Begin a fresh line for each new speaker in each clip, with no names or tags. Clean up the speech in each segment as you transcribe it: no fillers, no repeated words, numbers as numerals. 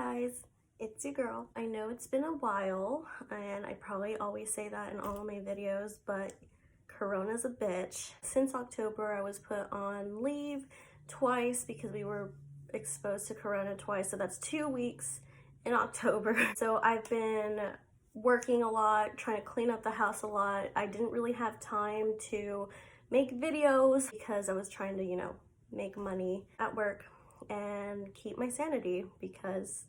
guys, it's your girl. I know it's been a while and I probably always say that in all of my videos, but Corona's a bitch. Since October I was put on leave twice because we were exposed to Corona twice, so that's 2 weeks in October. So I've been working a lot, trying to clean up the house a lot. I didn't really have time to make videos because I was trying to, make money at work and keep my sanity because,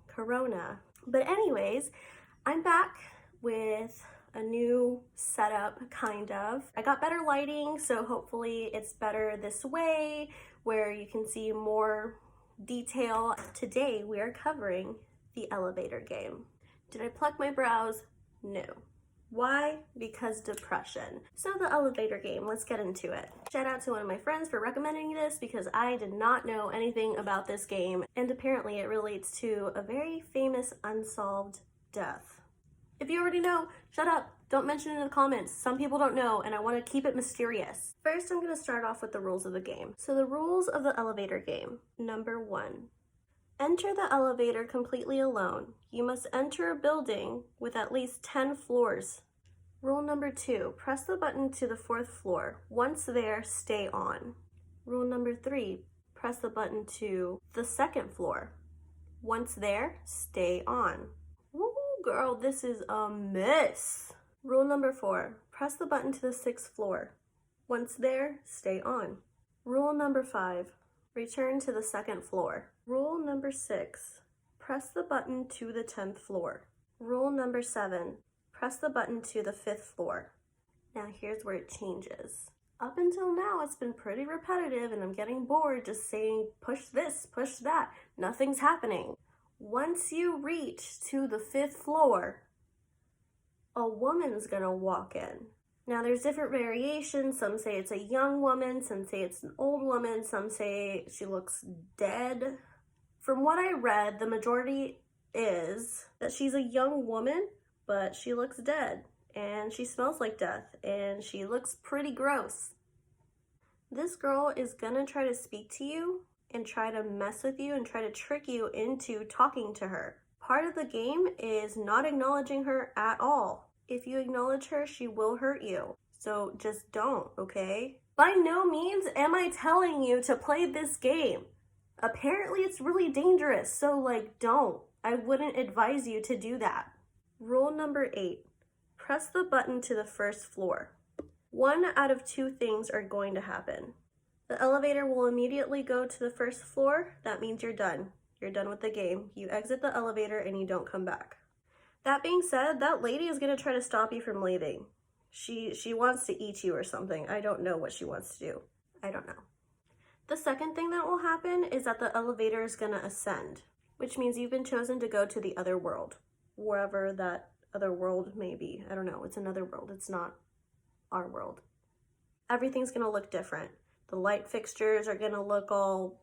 Corona. But anyways, I'm back with a new setup, kind of. I got better lighting, so hopefully it's better this way where you can see more detail. Today we are covering the elevator game. Did I pluck my brows? No. Why? Because depression. So the elevator game, let's get into it. Shout out to one of my friends for recommending this because I did not know anything about this game, and apparently it relates to a very famous unsolved death. If you already know, shut up. Don't mention it in the comments. Some people don't know and I want to keep it mysterious. First, I'm going to start off with the rules of the game. So the rules of the elevator game. Number 1. Enter the elevator completely alone. You must enter a building with at least 10 floors. Rule number 2, press the button to the 4th floor. Once there, stay on. Rule number 3, press the button to the 2nd floor. Once there, stay on. Woo, girl, this is a mess. Rule number 4, press the button to the 6th floor. Once there, stay on. Rule number 5, return to the 2nd floor. Rule number 6, press the button to the 10th floor. Rule number 7, press the button to the 5th floor. Now here's where it changes. Up until now, it's been pretty repetitive and I'm getting bored just saying push this, push that. Nothing's happening. Once you reach to the 5th floor, a woman's gonna walk in. Now there's different variations. Some say it's a young woman, some say it's an old woman, some say she looks dead. From what I read, the majority is that she's a young woman, but she looks dead and she smells like death and she looks pretty gross. This girl is gonna try to speak to you and try to mess with you and try to trick you into talking to her. Part of the game is not acknowledging her at all. If you acknowledge her, she will hurt you. So just don't, okay? By no means am I telling you to play this game. Apparently it's really dangerous, so don't. I wouldn't advise you to do that. Rule number 8, press the button to the 1st floor. 1 out of 2 things are going to happen. The elevator will immediately go to the 1st floor. That means you're done. You're done with the game. You exit the elevator and you don't come back. That being said, that lady is going to try to stop you from leaving. She wants to eat you or something. I don't know what she wants to do. I don't know. The second thing that will happen is that the elevator is going to ascend, which means you've been chosen to go to the other world, wherever that other world may be. I don't know. It's another world. It's not our world. Everything's going to look different. The light fixtures are going to look all,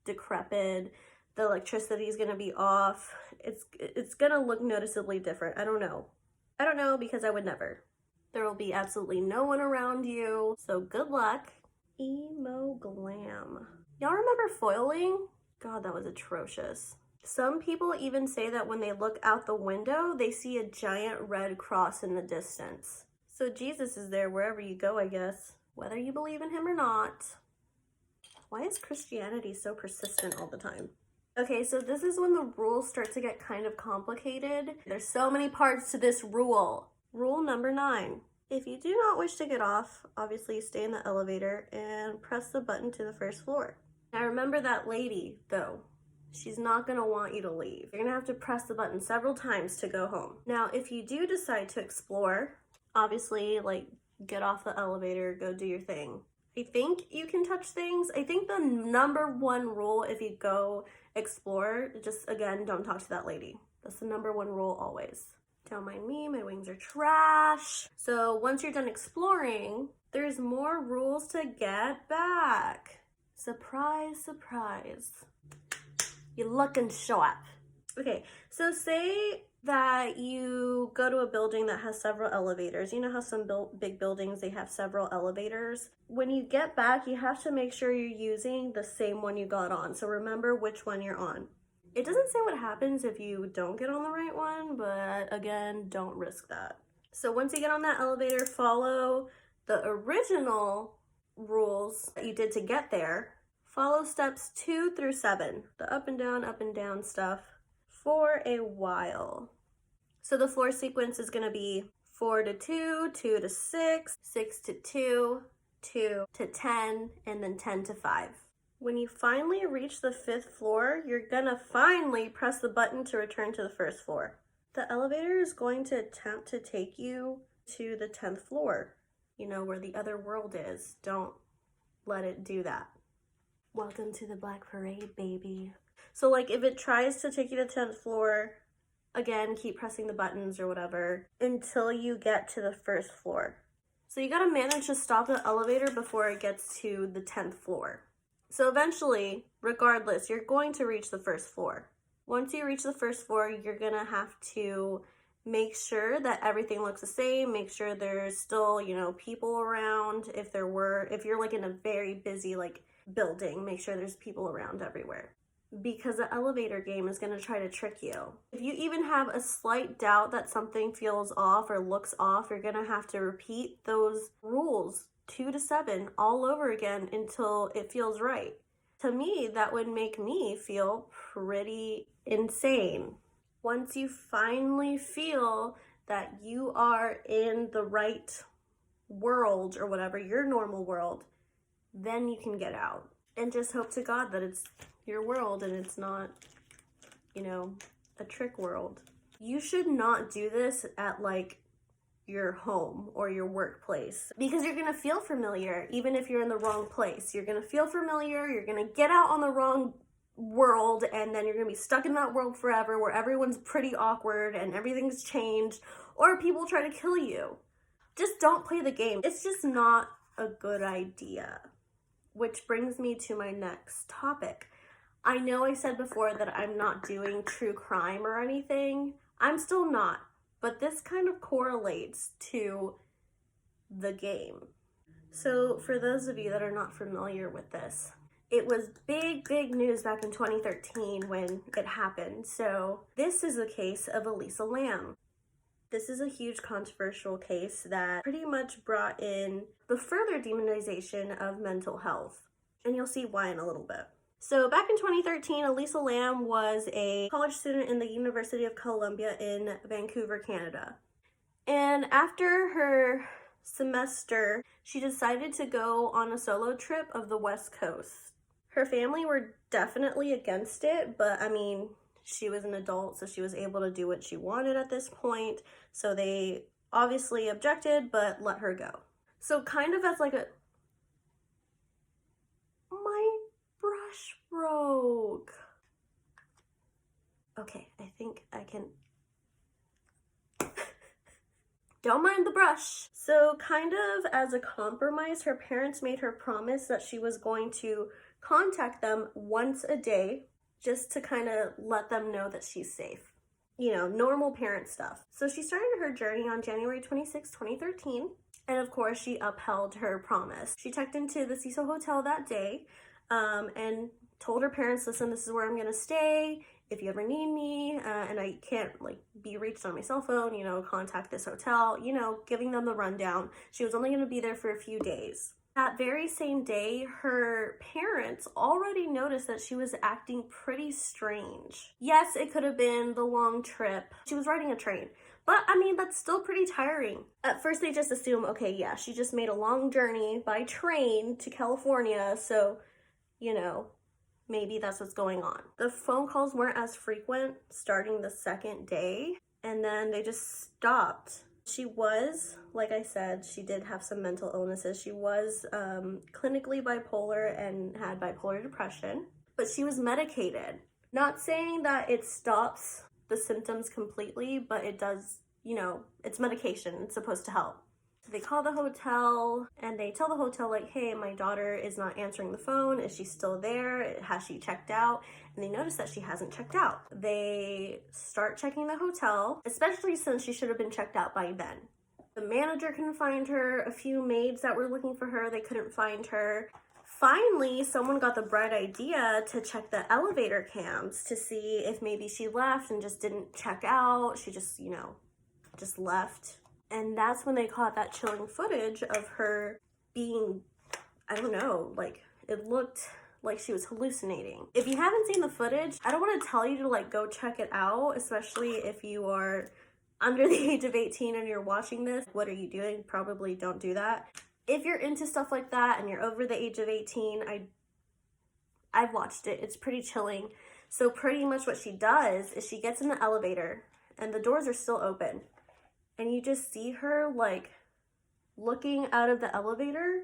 decrepit. The electricity is going to be off. It's going to look noticeably different. I don't know. I don't know because I would never. There will be absolutely no one around you. So good luck. Emo glam. Y'all remember foiling? God, that was atrocious. Some people even say that when they look out the window, they see a giant red cross in the distance. So Jesus is there wherever you go, I guess. Whether you believe in him or not. Why is Christianity so persistent all the time? Okay, so this is when the rules start to get kind of complicated. There's so many parts to this rule. Rule number 9. If you do not wish to get off, obviously stay in the elevator and press the button to the 1st floor. Now remember that lady, though. She's not going to want you to leave. You're going to have to press the button several times to go home. Now, if you do decide to explore, obviously, get off the elevator, go do your thing. I think you can touch things. I think the number 1 rule if you go explore, just again, don't talk to that lady. That's the number 1 rule always. Don't mind me, my wings are trash. So once you're done exploring, there's more rules to get back. Surprise, surprise. You're looking sharp. Okay, so say that you go to a building that has several elevators. You know how some big buildings, they have several elevators? When you get back, you have to make sure you're using the same one you got on. So remember which one you're on. It doesn't say what happens if you don't get on the right one, but again, don't risk that. So once you get on that elevator, follow the original rules that you did to get there. Follow steps 2 through 7, the up and down stuff, for a while. So the floor sequence is going to be 4 to 2, 2 to 6, 6 to 2, 2 to 10, and then 10 to 5. When you finally reach the 5th floor, you're going to finally press the button to return to the 1st floor. The elevator is going to attempt to take you to the 10th floor, you know, where the other world is. Don't let it do that. Welcome to the Black Parade, baby. So like if it tries to take you to the 10th floor, again, keep pressing the buttons or whatever until you get to the 1st floor. So you gotta manage to stop the elevator before it gets to the 10th floor. So eventually, regardless, you're going to reach the 1st floor. Once you reach the 1st floor, you're gonna have to make sure that everything looks the same, make sure there's still, you know, people around. If you're like in a very busy like building, make sure there's people around everywhere. Because the elevator game is gonna try to trick you. If you even have a slight doubt that something feels off or looks off, you're gonna have to repeat those rules 2 to 7 all over again until it feels right. To me, that would make me feel pretty insane. Once you finally feel that you are in the right world or whatever, your normal world, then you can get out. And just hope to God that it's your world and it's not, you know, a trick world. You should not do this at like your home or your workplace because you're gonna feel familiar even if you're in the wrong place. You're gonna feel familiar, you're gonna get out on the wrong world, and then you're gonna be stuck in that world forever where everyone's pretty awkward and everything's changed, or people try to kill you. Just don't play the game. It's just not a good idea. Which brings me to my next topic. I know I said before that I'm not doing true crime or anything. I'm still not, but this kind of correlates to the game. So for those of you that are not familiar with this, it was big news back in 2013 when it happened. So this is the case of Elisa Lam. This is a huge controversial case that pretty much brought in the further demonization of mental health. And you'll see why in a little bit. So back in 2013, Elisa Lam was a college student in the University of Columbia in Vancouver, Canada. And after her semester, she decided to go on a solo trip of the West Coast. Her family were definitely against it, but I mean, she was an adult, so she was able to do what she wanted at this point. So they obviously objected, but let her go. So kind of as like my brush broke. Okay, I think I can... Don't mind the brush. So kind of as a compromise, her parents made her promise that she was going to contact them once a day just to kind of let them know that she's safe. You know, normal parent stuff. So she started her journey on January 26, 2013. And of course, she upheld her promise. She checked into the Cecil Hotel that day and told her parents, listen, this is where I'm gonna stay. If you ever need me and I can't like be reached on my cell phone, you know, contact this hotel, you know, giving them the rundown. She was only gonna be there for a few days. That very same day, her parents already noticed that she was acting pretty strange. Yes, it could have been the long trip. She was riding a train, but I mean, that's still pretty tiring. At first, they just assume, okay, yeah, she just made a long journey by train to California, so, you know, maybe that's what's going on. The phone calls weren't as frequent starting the second day, and then they just stopped. She was, like I said, she did have some mental illnesses. She was clinically bipolar and had bipolar depression, but she was medicated. Not saying that it stops the symptoms completely, but it does, you know, it's medication. It's supposed to help. They call the hotel and they tell the hotel like, hey, my daughter is not answering the phone. Is she still there? Has she checked out? And they notice that she hasn't checked out. They start checking the hotel, especially since she should have been checked out by then. The manager couldn't find her. A few maids that were looking for her, they couldn't find her. Finally, someone got the bright idea to check the elevator cams to see if maybe she left and just didn't check out. She just, just left. And that's when they caught that chilling footage of her being, I don't know, like it looked like she was hallucinating. If you haven't seen the footage, I don't want to tell you to like go check it out, especially if you are under the age of 18 and you're watching this. What are you doing? Probably don't do that. If you're into stuff like that and you're over the age of 18, I've watched it. It's pretty chilling. So pretty much what she does is she gets in the elevator and the doors are still open. And you just see her like looking out of the elevator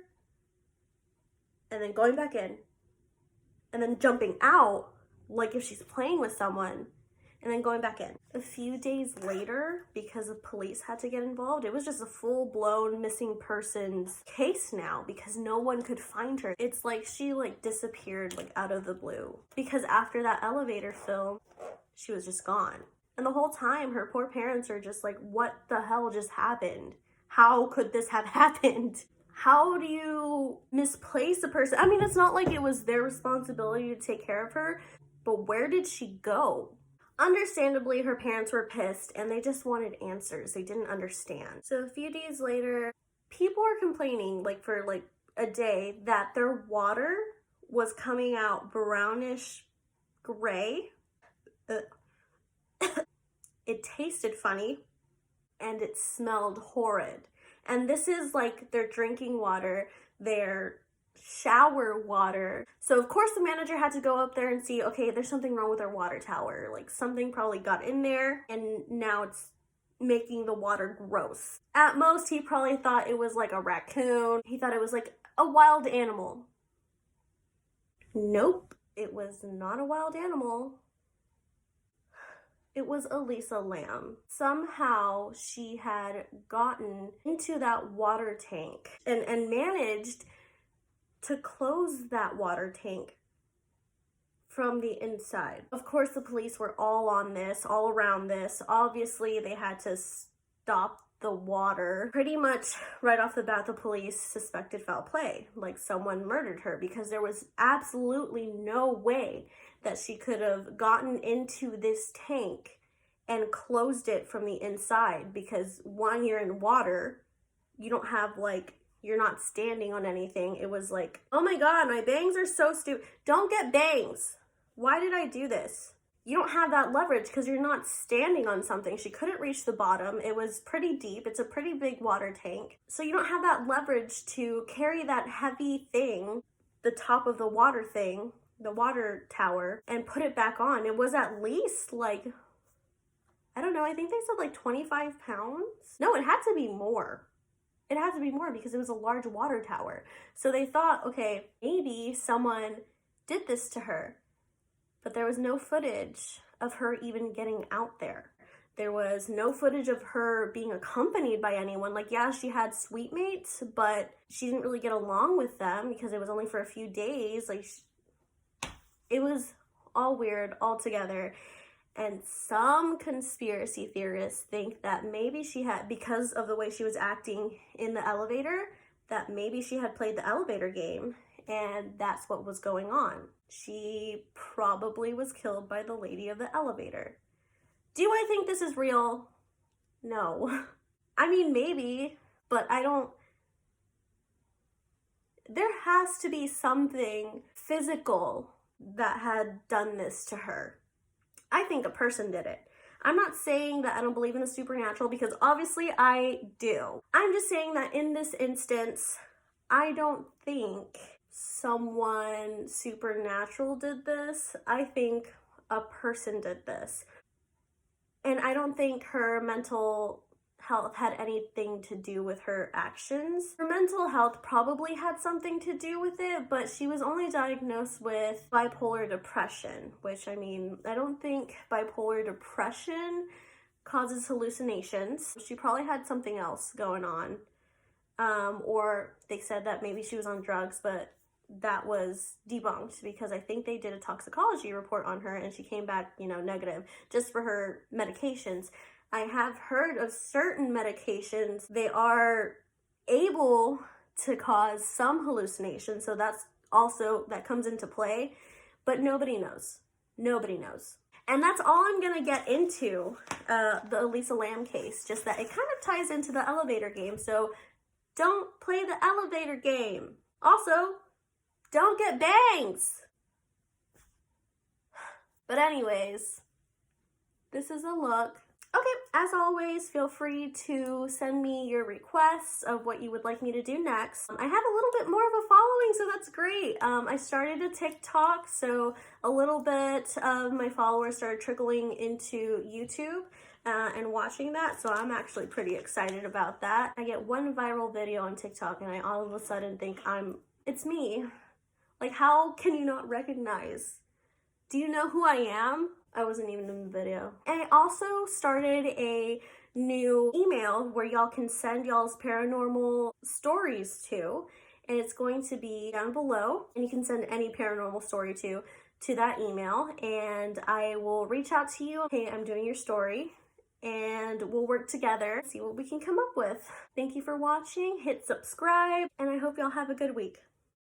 and then going back in and then jumping out like if she's playing with someone and then going back in. A few days later, because the police had to get involved, it was just a full-blown missing persons case now because no one could find her. It's like she like disappeared like out of the blue because after that elevator film, she was just gone. And the whole time, her poor parents are just like, what the hell just happened? How could this have happened? How do you misplace a person? I mean, it's not like it was their responsibility to take care of her, but where did she go? Understandably, her parents were pissed and they just wanted answers. They didn't understand. So a few days later, people were complaining like for like a day that their water was coming out brownish gray. It tasted funny and it smelled horrid. And this is like their drinking water, their shower water. So of course the manager had to go up there and see, okay, there's something wrong with our water tower. Like something probably got in there and now it's making the water gross. At most, he probably thought it was like a raccoon. He thought it was like a wild animal. Nope, it was not a wild animal. It was Elisa Lamb. Somehow she had gotten into that water tank and managed to close that water tank from the inside. Of course, the police were all on this, all around this. Obviously, they had to stop the water. Pretty much right off the bat, the police suspected foul play, like someone murdered her, because there was absolutely no way that she could have gotten into this tank and closed it from the inside, because when you're in water, you don't have like, you're not standing on anything. It was like, oh my God, my bangs are so stupid. Don't get bangs. Why did I do this? You don't have that leverage because you're not standing on something. She couldn't reach the bottom. It was pretty deep. It's a pretty big water tank. So you don't have that leverage to carry that heavy thing, the top of the water thing, the water tower, and put it back on. It was at least like, I don't know, I think they said like 25 pounds. No, it had to be more. It had to be more because it was a large water tower. So they thought, okay, maybe someone did this to her. But there was no footage of her even getting out there. There was no footage of her being accompanied by anyone. Like, yeah, she had suite mates, but she didn't really get along with them because it was only for a few days. Like, it was all weird all together. And some conspiracy theorists think that maybe she had, because of the way she was acting in the elevator, that maybe she had played the elevator game and that's what was going on. She probably was killed by the lady of the elevator. Do I think this is real? No. I mean, maybe, but I don't. There has to be something physical that had done this to her. I think a person did it. I'm not saying that I don't believe in the supernatural, because obviously I do. I'm just saying that in this instance, I don't think someone supernatural did this. I think a person did this. And I don't think her mental health had anything to do with her actions. Her mental health probably had something to do with it, but she was only diagnosed with bipolar depression, which, I mean, I don't think bipolar depression causes hallucinations. She probably had something else going on. or they said that maybe she was on drugs, but that was debunked because I think they did a toxicology report on her and she came back, you know, negative just for her medications. I have heard of certain medications, they are able to cause some hallucinations, so that's also, that comes into play, but nobody knows. Nobody knows. And that's all I'm gonna get into the Elisa Lam case, just that it kind of ties into the elevator game, so don't play the elevator game. Also, don't get bangs. But anyways, this is a look. Okay, as always, feel free to send me your requests of what you would like me to do next. I have a little bit more of a following, so that's great. I started a TikTok, so a little bit of my followers started trickling into YouTube and watching that, so I'm actually pretty excited about that. I get one viral video on TikTok and I all of a sudden think it's me. Like, how can you not recognize? Do you know who I am? I wasn't even in the video. And I also started a new email where y'all can send y'all's paranormal stories to, and it's going to be down below, and you can send any paranormal story to that email, and I will reach out to you. Hey, I'm doing your story, and we'll work together, see what we can come up with. Thank you for watching, hit subscribe, and I hope y'all have a good week.